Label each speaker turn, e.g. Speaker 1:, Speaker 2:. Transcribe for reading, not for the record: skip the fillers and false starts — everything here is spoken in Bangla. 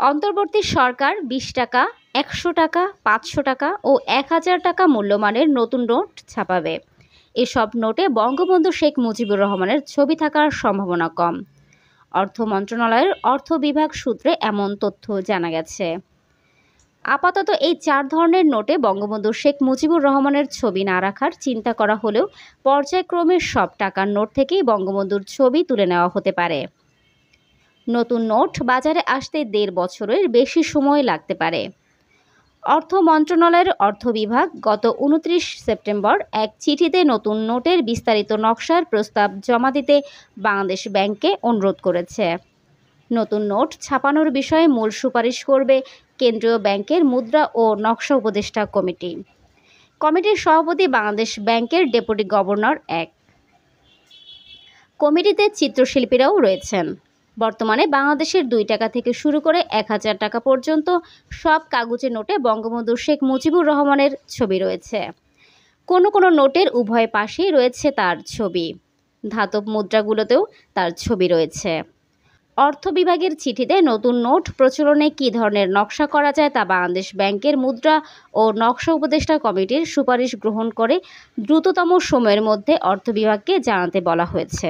Speaker 1: অন্তর্বর্তী সরকার ২০ টাকা, ১০০ টাকা, ৫০০ টাকা ও ১০০০ টাকা মূল্যমানের নতুন নোট ছাপাবে। এসব নোটে বঙ্গবন্ধু শেখ মুজিবুর রহমানের ছবি থাকার সম্ভাবনা কম। অর্থ মন্ত্রণালয়ের অর্থ বিভাগ সূত্রে এমন তথ্য জানা গেছে। আপাতত এই ৪ ধরনের নোটে বঙ্গবন্ধু শেখ মুজিবুর রহমানের ছবি না রাখার চিন্তা করা হলেও পর্যায়ক্রমে সব টাকার নোট থেকেই বঙ্গবন্ধুর ছবি তুলে নেওয়া হতে পারে। নতুন নোট বাজারে আসতে ১.৫ বছরের বেশি সময় লাগতে পারে। অর্থ মন্ত্রণালয়ের অর্থ বিভাগ গত ২৯ সেপ্টেম্বর এক চিঠিতে নতুন নোটের বিস্তারিত নকশার প্রস্তাব জমা দিতে বাংলাদেশ ব্যাংককে অনুরোধ করেছে। নতুন নোট ছাপানোর বিষয়ে মূল সুপারিশ করবে কেন্দ্রীয় ব্যাংকের মুদ্রা ও নকশা উপদেষ্টা কমিটি। কমিটির সভাপতি বাংলাদেশ ব্যাংকের ডেপুটি গভর্নর ১। কমিটিতে চিত্রশিল্পীরাও রয়েছেন। বর্তমানে বাংলাদেশের ২ টাকা থেকে শুরু করে ১,০০০ টাকা পর্যন্ত সব কাগজের নোটে বঙ্গবন্ধু শেখ মুজিবুর রহমানের ছবি রয়েছে। কোনো কোনো নোটের উভয় পাশেই রয়েছে তার ছবি। ধাতব মুদ্রাগুলোতেও তার ছবি রয়েছে। অর্থ বিভাগের চিঠিতে নতুন নোট প্রচলনে কী ধরনের নকশা করা যায় তা বাংলাদেশ ব্যাংকের মুদ্রা ও নকশা উপদেষ্টা কমিটির সুপারিশ গ্রহণ করে দ্রুততম সময়ের মধ্যে অর্থ বিভাগকে জানাতে বলা হয়েছে।